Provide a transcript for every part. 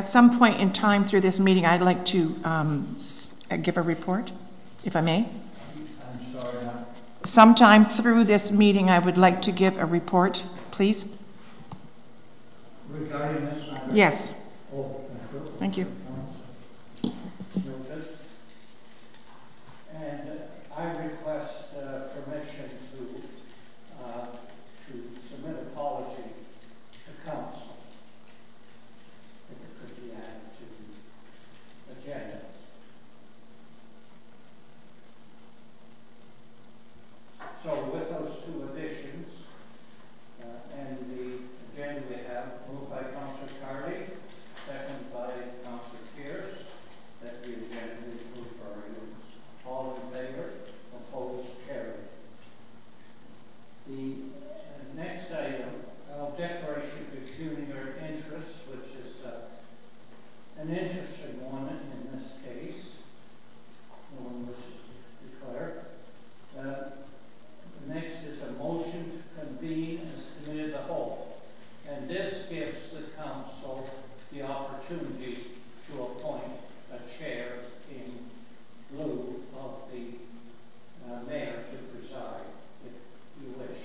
at some point in time through this meeting, I'd like to give a report, if I may. I'm sorry. Sometime through this meeting, I would like to give a report, please. Regarding this matter? Yes. Oh, thank you. Noted. And I request permission to submit apology to council if it could be added to the agenda. So with those two additions and the agenda we have, moved by Councillor Carty, second by Councillor Pierce, that the agenda be approved for our use. All in favor? Opposed? Carried. The next item, declaration of pecuniary interest, which is an interesting one in this case. No one wishes to declare. The next is a motion to convene as committee of the whole. And this gives the council the opportunity to appoint a chair in lieu of the mayor to preside, if you wish.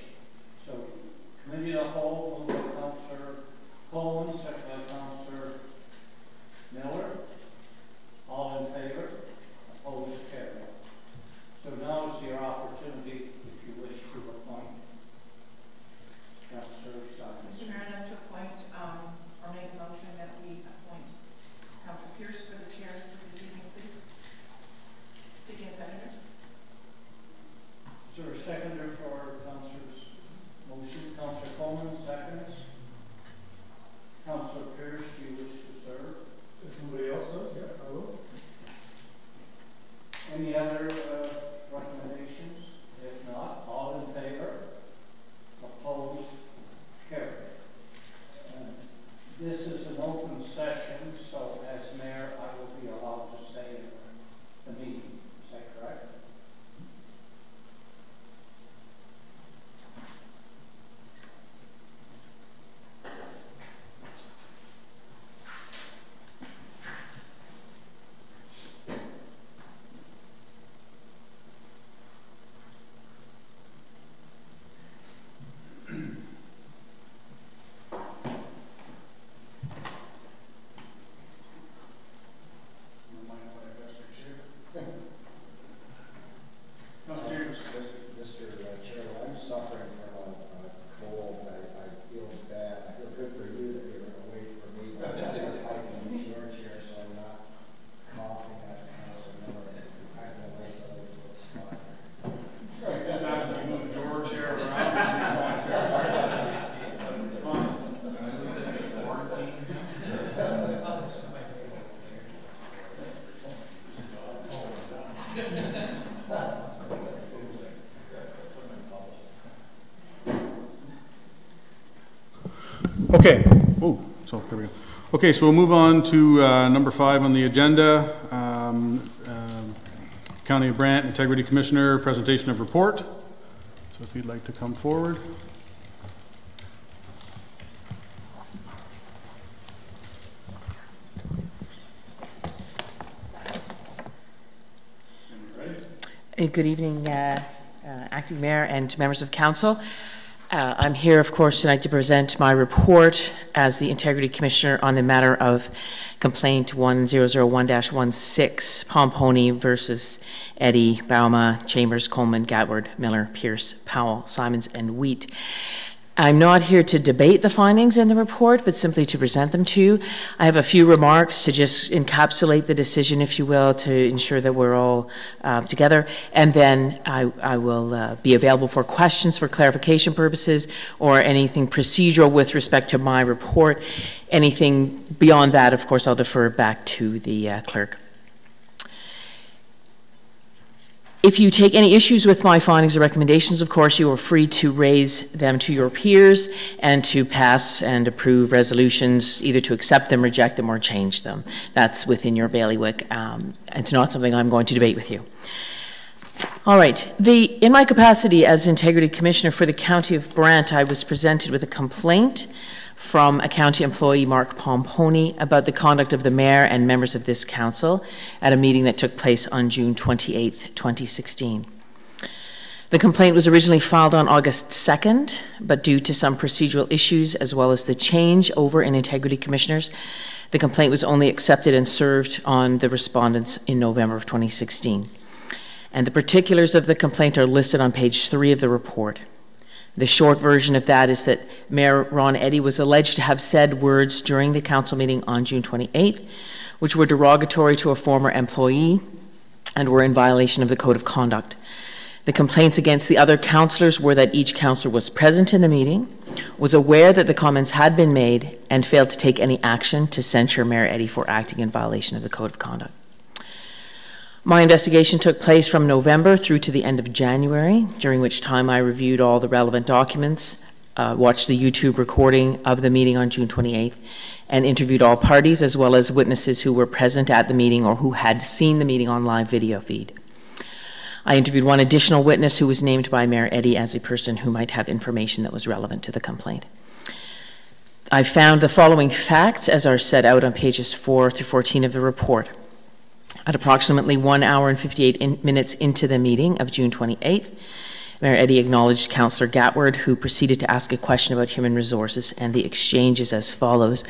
So, committee of the whole, moved by Councillor Coleman, second by Councillor Miller. All in favor? Opposed? Carried. So now is your opportunity, if you wish to appoint Councillor Simon. Mr. Mayor, I'd like to appoint, or make a motion that we appoint Councillor Pierce for the chair for this evening, please. Seeking a seconder. Is there a seconder for Councillor's motion? Councillor Coleman seconds. Councillor Pierce, do you wish to serve? If somebody else does, yeah, I will. Any other recommendations? If not, all in favor? Opposed? Carried. This is an open session, so as mayor, I will be allowed to say in the meeting. Is that correct? Okay. Oh, so there we go. Okay, so we'll move on to number 5 on the agenda. County of Brant Integrity Commissioner, presentation of report. So if you'd like to come forward. Good evening, Acting Mayor and members of Council. I'm here, of course, tonight to present my report as the Integrity Commissioner on the matter of complaint 1001-16, Pomponi versus Eddy, Bauma, Chambers, Coleman, Gatward, Miller, Pierce, Powell, Simons, and Wheat. I'm not here to debate the findings in the report, but simply to present them to you. I have a few remarks to just encapsulate the decision, if you will, to ensure that we're all together. And then I will be available for questions for clarification purposes or anything procedural with respect to my report. Anything beyond that, of course, I'll defer back to the clerk. If you take any issues with my findings or recommendations, of course, you are free to raise them to your peers and to pass and approve resolutions, either to accept them, reject them, or change them. That's within your bailiwick. It's not something I'm going to debate with you. All right. In my capacity as Integrity Commissioner for the County of Brant, I was presented with a complaint from a county employee, Mark Pomponi, about the conduct of the mayor and members of this council at a meeting that took place on June 28, 2016. The complaint was originally filed on August 2nd, but due to some procedural issues as well as the change over in integrity commissioners, the complaint was only accepted and served on the respondents in November of 2016. And the particulars of the complaint are listed on page 3 of the report. The short version of that is that Mayor Ron Eddy was alleged to have said words during the council meeting on June 28th, which were derogatory to a former employee and were in violation of the Code of Conduct. The complaints against the other councillors were that each councillor was present in the meeting, was aware that the comments had been made, and failed to take any action to censure Mayor Eddy for acting in violation of the Code of Conduct. My investigation took place from November through to the end of January, during which time I reviewed all the relevant documents, watched the YouTube recording of the meeting on June 28th, and interviewed all parties as well as witnesses who were present at the meeting or who had seen the meeting on live video feed. I interviewed one additional witness who was named by Mayor Eddy as a person who might have information that was relevant to the complaint. I found the following facts as are set out on pages 4 through 14 of the report. At approximately 1 hour and 58 minutes into the meeting of June 28th, Mayor Eddy acknowledged Councillor Gatward, who proceeded to ask a question about human resources, and the exchange is as follows.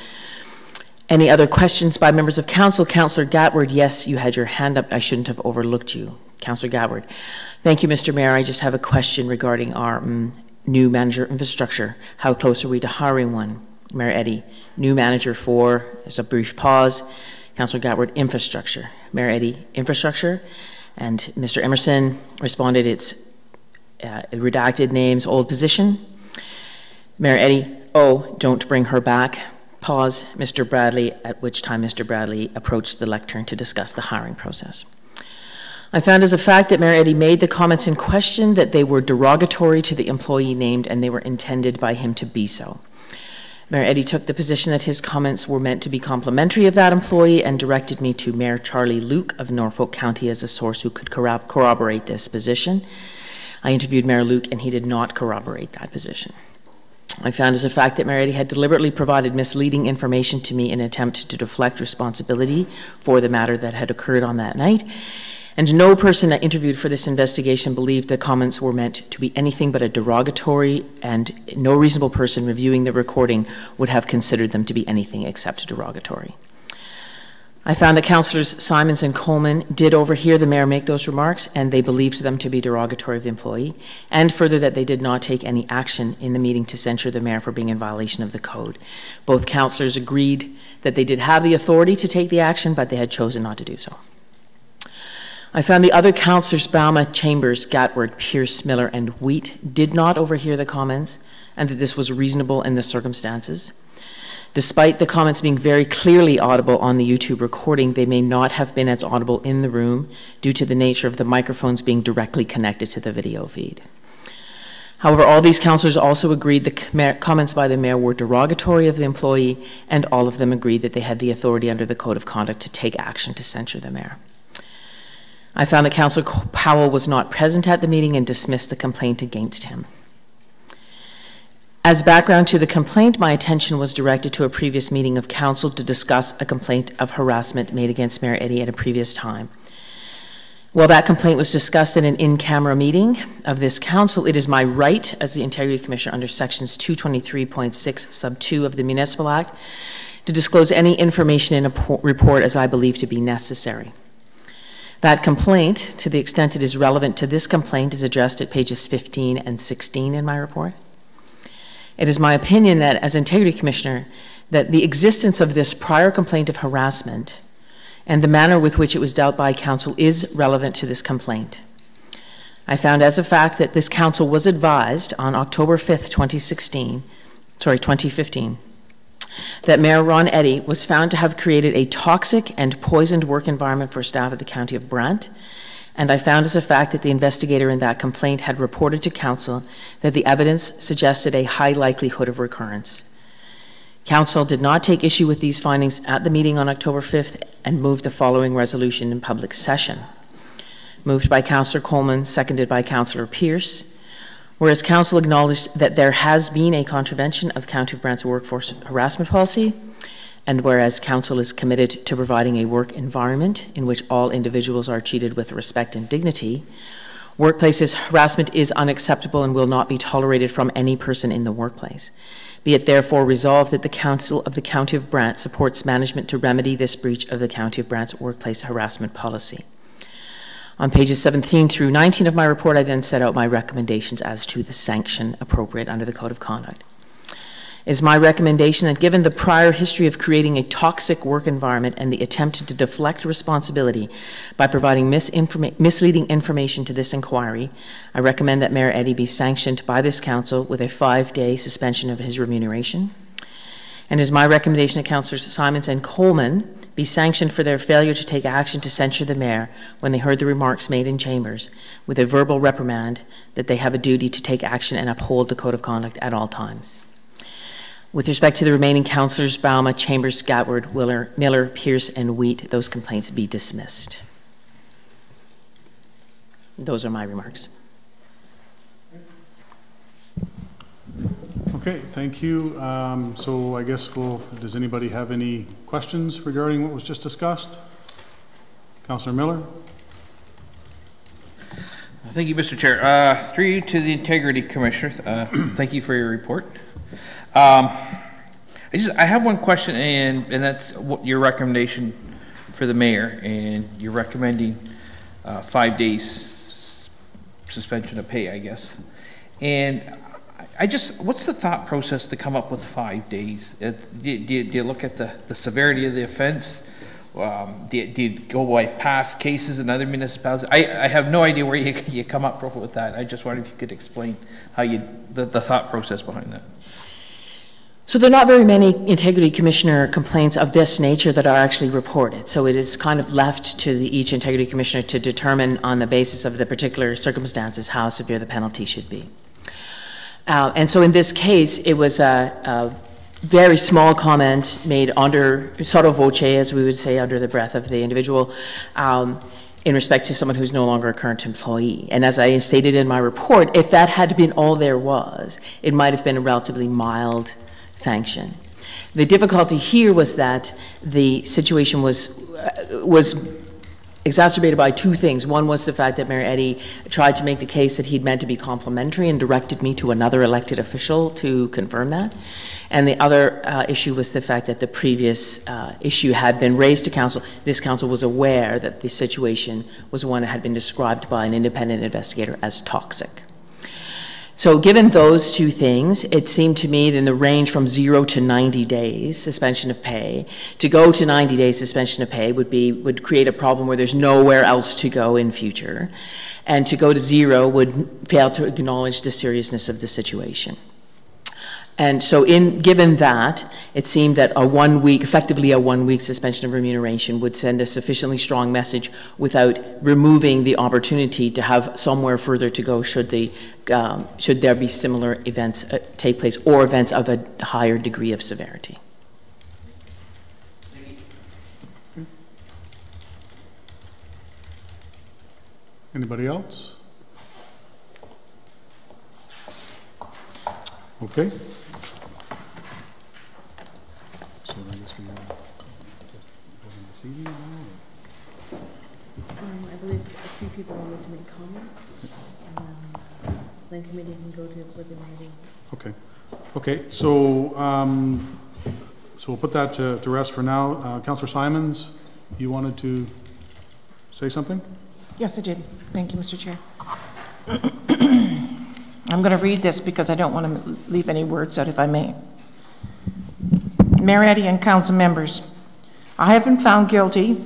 Any other questions by members of council? Councillor Gatward, yes, you had your hand up. I shouldn't have overlooked you. Councillor Gatward, thank you, Mr. Mayor. I just have a question regarding our new manager infrastructure. How close are we to hiring one? Mayor Eddy, new manager for, there's a brief pause. Councillor Gatward, infrastructure. Mayor Eddy, infrastructure. And Mr. Emerson responded, it's redacted names, old position. Mayor Eddy, oh, don't bring her back. Pause. Mr. Bradley, at which time Mr. Bradley approached the lectern to discuss the hiring process. I found as a fact that Mayor Eddy made the comments in question that they were derogatory to the employee named and they were intended by him to be so. Mayor Eddy took the position that his comments were meant to be complimentary of that employee and directed me to Mayor Charlie Luke of Norfolk County as a source who could corroborate this position. I interviewed Mayor Luke and he did not corroborate that position. I found as a fact that Mayor Eddy had deliberately provided misleading information to me in an attempt to deflect responsibility for the matter that had occurred on that night. And no person that interviewed for this investigation believed the comments were meant to be anything but a derogatory, and no reasonable person reviewing the recording would have considered them to be anything except derogatory. I found that Councillors Simons and Coleman did overhear the mayor make those remarks, and they believed them to be derogatory of the employee, and further that they did not take any action in the meeting to censure the mayor for being in violation of the code. Both councillors agreed that they did have the authority to take the action, but they had chosen not to do so. I found the other councillors, Bauma, Chambers, Gatward, Pierce, Miller, and Wheat, did not overhear the comments, and that this was reasonable in the circumstances. Despite the comments being very clearly audible on the YouTube recording, they may not have been as audible in the room due to the nature of the microphones being directly connected to the video feed. However, all these councillors also agreed the comments by the mayor were derogatory of the employee, and all of them agreed that they had the authority under the Code of Conduct to take action to censure the mayor. I found that Councillor Powell was not present at the meeting and dismissed the complaint against him. As background to the complaint, my attention was directed to a previous meeting of council to discuss a complaint of harassment made against Mayor Eddy at a previous time. While that complaint was discussed in an in-camera meeting of this council, it is my right as the Integrity Commissioner under sections 223.6 sub 2 of the Municipal Act to disclose any information in a report as I believe to be necessary. That complaint, to the extent it is relevant to this complaint, is addressed at pages 15 and 16 in my report. It is my opinion that, as Integrity Commissioner, that the existence of this prior complaint of harassment and the manner with which it was dealt by council is relevant to this complaint. I found as a fact that this council was advised on October 5th, 2015, that Mayor Ron Eddy was found to have created a toxic and poisoned work environment for staff at the County of Brant, and I found as a fact that the investigator in that complaint had reported to council that the evidence suggested a high likelihood of recurrence. Council did not take issue with these findings at the meeting on October 5th and moved the following resolution in public session. Moved by Councillor Coleman, seconded by Councillor Pierce. Whereas Council acknowledged that there has been a contravention of County of Brant's workforce harassment policy, and whereas Council is committed to providing a work environment in which all individuals are treated with respect and dignity, workplace harassment is unacceptable and will not be tolerated from any person in the workplace. Be it therefore resolved that the Council of the County of Brant supports management to remedy this breach of the County of Brant's workplace harassment policy. On pages 17 through 19 of my report, I then set out my recommendations as to the sanction appropriate under the Code of Conduct. It is my recommendation that given the prior history of creating a toxic work environment and the attempt to deflect responsibility by providing misleading information to this inquiry, I recommend that Mayor Eddy be sanctioned by this council with a 5-day suspension of his remuneration. And it is my recommendation that Councillors Simons and Coleman be sanctioned for their failure to take action to censure the Mayor when they heard the remarks made in chambers, with a verbal reprimand that they have a duty to take action and uphold the Code of Conduct at all times. With respect to the remaining councillors, Bauma, Chambers, Gatward, Miller, Pierce, and Wheat, those complaints be dismissed. Those are my remarks. Okay, thank you. So I guess does anybody have any questions regarding what was just discussed? Councillor Miller? Thank you, Mr. Chair. Through you to the Integrity Commissioner, thank you for your report. I have one question, and that's what your recommendation for the mayor, and you're recommending 5 days suspension of pay, I guess. And what's the thought process to come up with 5 days? Do you look at the severity of the offense? Do you go by past cases in other municipalities? I have no idea where you come up with that. I just wondered if you could explain how the thought process behind that. So there are not very many Integrity Commissioner complaints of this nature that are actually reported. So it is kind of left to each Integrity Commissioner to determine on the basis of the particular circumstances how severe the penalty should be. And so in this case, it was a very small comment made under sotto voce, as we would say, under the breath of the individual, in respect to someone who's no longer a current employee. And as I stated in my report, if that had been all there was, it might have been a relatively mild sanction. The difficulty here was that the situation was exacerbated by two things. One was the fact that Mayor Eddy tried to make the case that he'd meant to be complimentary and directed me to another elected official to confirm that. And the other issue was the fact that the previous issue had been raised to council. This council was aware that the situation was one that had been described by an independent investigator as toxic. So given those two things, it seemed to me that in the range from 0 to 90 days suspension of pay, to go to 90 days suspension of pay would create a problem where there's nowhere else to go in future. And to go to 0 would fail to acknowledge the seriousness of the situation. And so given that, it seemed that effectively a 1 week suspension of remuneration would send a sufficiently strong message without removing the opportunity to have somewhere further to go should there be similar events take place or events of a higher degree of severity. Anybody else? Okay. So I guess we have this evening now, I believe a few people wanted to make comments, and then committee can go to open meeting. Okay. Okay. So so we'll put that to rest for now. Councillor Simons, you wanted to say something? Yes, I did. Thank you, Mr. Chair. I'm going to read this because I don't want to leave any words out, if I may. Mayor Eddy and council members, I have been found guilty.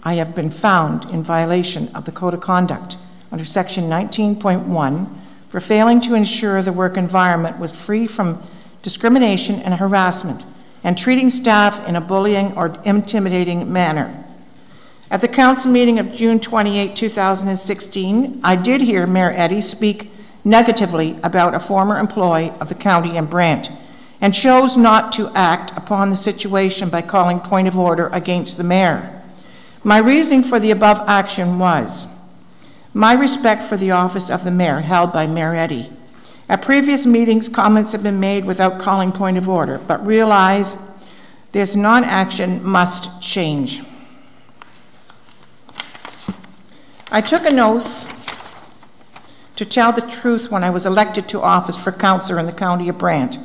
I have been found in violation of the Code of Conduct under Section 19.1 for failing to ensure the work environment was free from discrimination and harassment and treating staff in a bullying or intimidating manner. At the council meeting of June 28, 2016, I did hear Mayor Eddy speak negatively about a former employee of the county in Brant and chose not to act upon the situation by calling point of order against the mayor. My reasoning for the above action was my respect for the office of the mayor held by Mayor Eddy At previous meetings, comments have been made without calling point of order, but realize this non-action must change. I took an oath to tell the truth when I was elected to office for councillor in the county of Brant.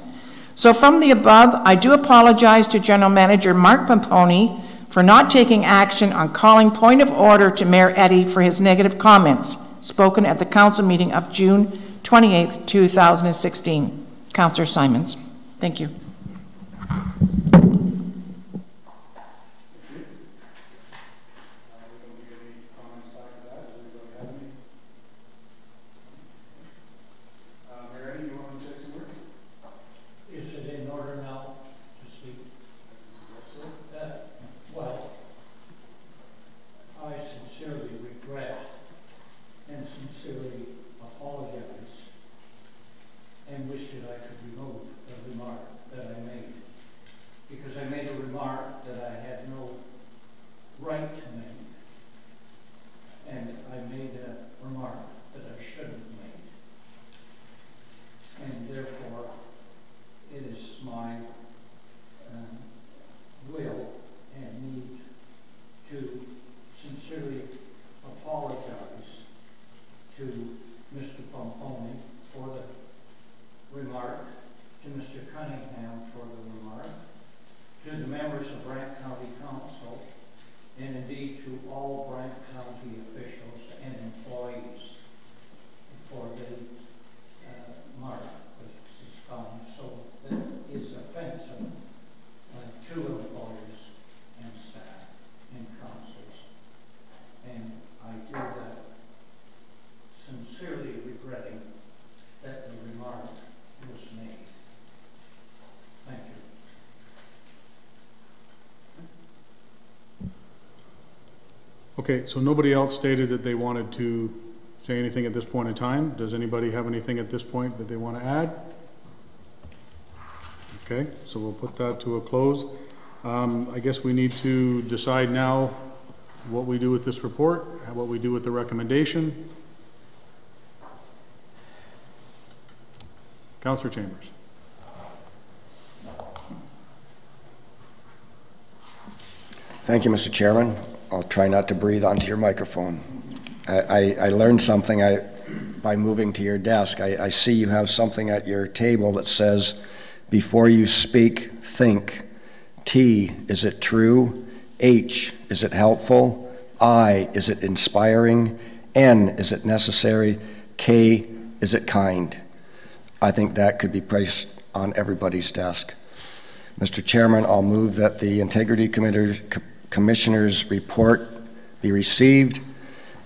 So from the above, I do apologize to General Manager Mark Pomponi for not taking action on calling point of order to Mayor Eddy for his negative comments spoken at the council meeting of June 28th, 2016. Councillor Simons. Thank you. Is it in order now to speak? Well, I sincerely regret and sincerely apologize and wish that I could remove the remark that I made. Because I made a remark that I had no right to make. And I made a remark that I shouldn't have made. And therefore, it is my will and need to sincerely apologize to Mr. Pomponi for the remark, to Mr. Cunningham for the remark, to the members of Brant County Council, and indeed to all Brant County officials and employees for the mark that is found so that is offensive to employees and staff and councils. And I do that sincerely regretting that the remark was made. Thank you. Okay, so nobody else stated that they wanted to say anything at this point in time. Does anybody have anything at this point that they want to add? Okay, so we'll put that to a close. I guess we need to decide now what we do with this report, what we do with the recommendation. Councillor Chambers. Thank you, Mr. Chairman. I'll try not to breathe onto your microphone. I learned something by moving to your desk. I see you have something at your table that says, before you speak, think. T, is it true? H, is it helpful? I, is it inspiring? N, is it necessary? K, is it kind? I think that could be placed on everybody's desk. Mr. Chairman, I'll move that the Integrity Commissioner's report be received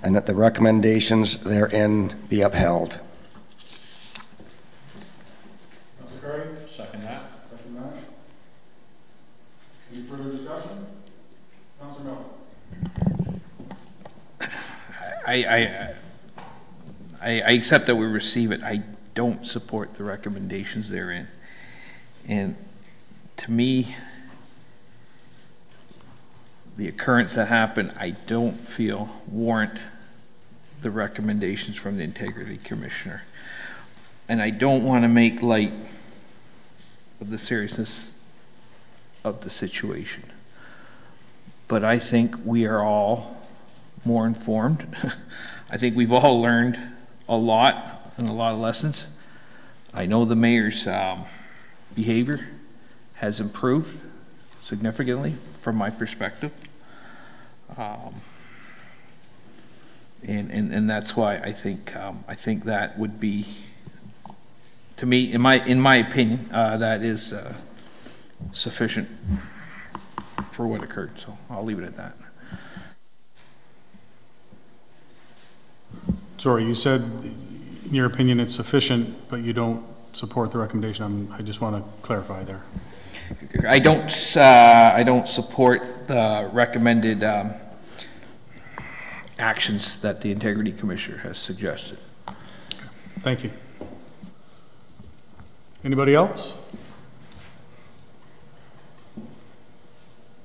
and that the recommendations therein be upheld. Councillor Curry? Second that. Second that. Any further discussion? Councillor Miller? I accept that we receive it. I don't support the recommendations therein. And to me, the occurrence that happened, I don't feel warrant the recommendations from the Integrity Commissioner. And I don't want to make light of the seriousness of the situation. But I think we are all more informed. I think we've all learned a lot and a lot of lessons. I know the mayor's behavior has improved significantly from my perspective. And that's why I think that would be, to me, in my opinion, that is sufficient for what occurred. So I'll leave it at that. Sorry, you said in your opinion it's sufficient, but you don't support the recommendation. I just want to clarify there. I don't support the recommended actions that the Integrity Commissioner has suggested. Okay. Thank you. Anybody else?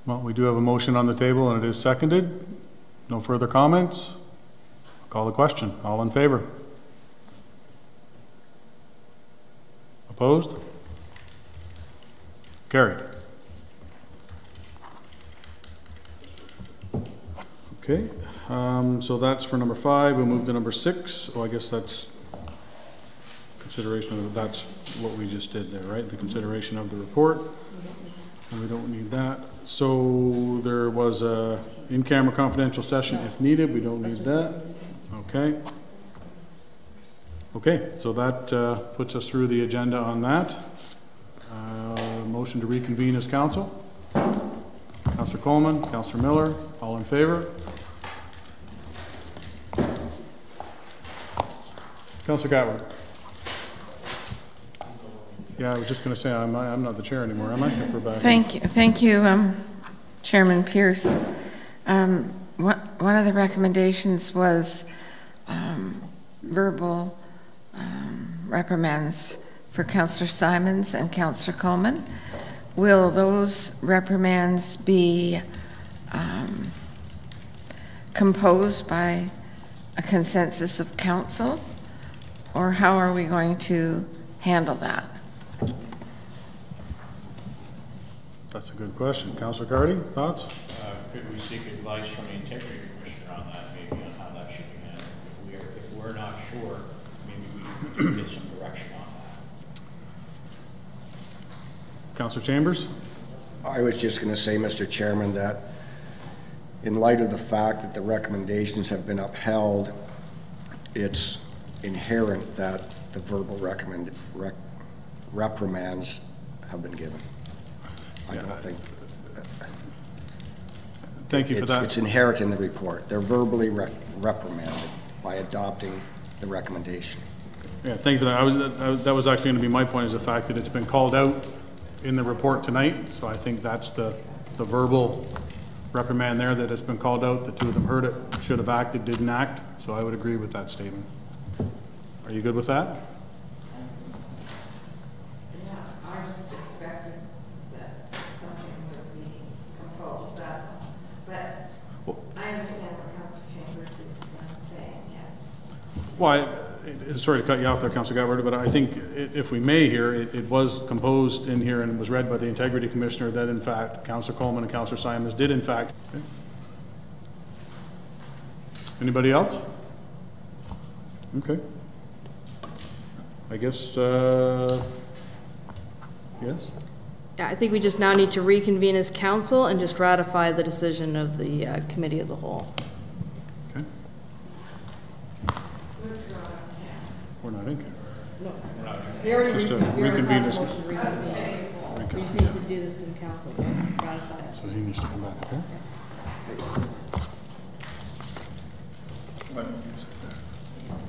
Well, we do have a motion on the table and it is seconded. No further comments? Call the question. All in favor? Opposed? Carried. Okay, so that's for number 5. We'll move to number 6. Oh, I guess that's consideration of, that's what we just did there, right? The consideration of the report. And we don't need that. So there was a in-camera confidential session if needed. We don't need that. Okay. Okay, so that puts us through the agenda on that. Motion to reconvene as council. Councillor Coleman, Councillor Miller, all in favor? Councillor Gatwood. Yeah, I was just going to say, I'm not the chair anymore, am I? If we're back. Thank you, Chairman Pierce. One of the recommendations was verbal reprimands for Councillor Simons and Councillor Coleman. Will those reprimands be composed by a consensus of council, or how are we going to handle that? That's a good question. Councillor Cardy, thoughts? Could we seek advice from the Integrity Commissioner on that, maybe on how that should be handled? If we're not sure, maybe we can get some direction on that. Councillor Chambers? I was just going to say, Mr. Chairman, that in light of the fact that the recommendations have been upheld, it's inherent that the verbal reprimands have been given. I don't think. Thank you for that. It's inherent in the report. They're verbally reprimanded by adopting the recommendation. Yeah, thank you for that. That was actually going to be my point, is the fact that it's been called out in the report tonight. So I think that's the verbal reprimand there that has been called out. The two of them heard it, should have acted, didn't act. So I would agree with that statement. Are you good with that? Yeah, I just expected that something would be composed, that's all. But I understand what Councillor Chambers is saying, yes. Well, sorry to cut you off there, Councillor Gatwood, but I think if we may here, it was composed in here and was read by the Integrity Commissioner that in fact Councillor Coleman and Councillor Simons did in fact. Okay. Anybody else? Okay. I guess, yes? Yeah, I think we just now need to reconvene as council and just ratify the decision of the committee of the whole. Okay. We're not in here. No, we already Just to reconvene. reconvene this. We just need to do this in council, ratify it. So he needs to come back, okay?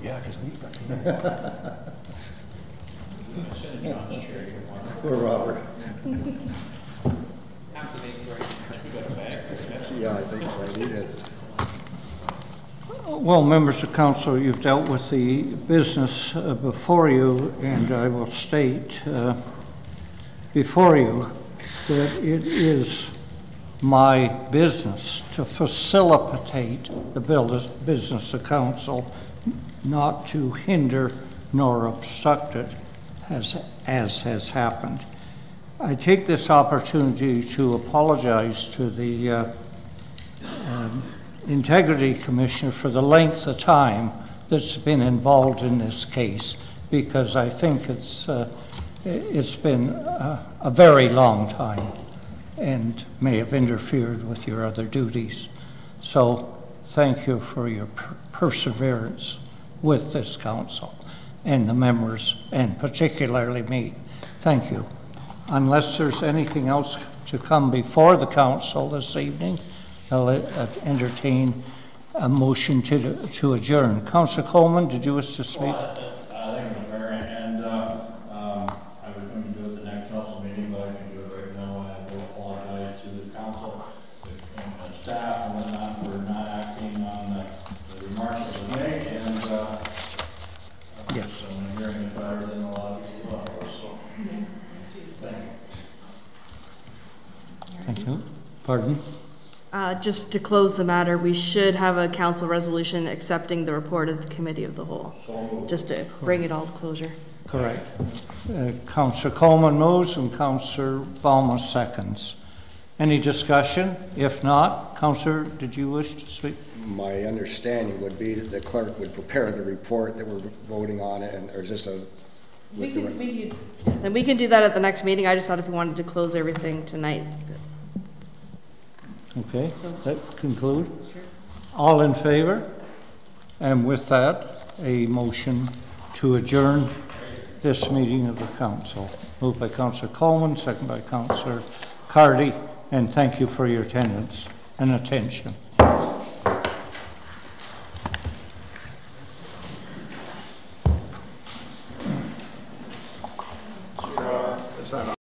Yeah, because we've got Poor Robert. Yeah, I think so. He did. Well, members of council, you've dealt with the business before you, and I will state before you that it is my business to facilitate the business of council, not to hinder nor obstruct it, as has happened. I take this opportunity to apologize to the Integrity Commissioner for the length of time that's been involved in this case, because I think it's been a very long time and may have interfered with your other duties. So thank you for your perseverance with this council and the members, and particularly me. Thank you. Unless there's anything else to come before the council this evening, I'll entertain a motion to adjourn. Councillor Coleman, did you wish to speak? Well, I think it's very, and I was going to do it the next council meeting, but I can do it right now. I will apologize to the council and staff and whatnot for not acting on the remarks that were made, and yes. So I'm hearing it better than a lot of people else, so thank you. Thank you. Pardon? Just to close the matter, we should have a council resolution accepting the report of the committee of the whole, just to bring it all to closure. Correct. Councillor Coleman moves and Councillor Balmer seconds. Any discussion? If not, Councillor, did you wish to speak? My understanding would be that the clerk would prepare the report that we're voting on, or is this a? Yes, and we can do that at the next meeting. I just thought if we wanted to close everything tonight. Okay, So- that conclude? Sure. All in favor? And with that, a motion to adjourn this meeting of the council. Moved by Councillor Coleman, second by Councillor Cardy, and thank you for your attendance and attention.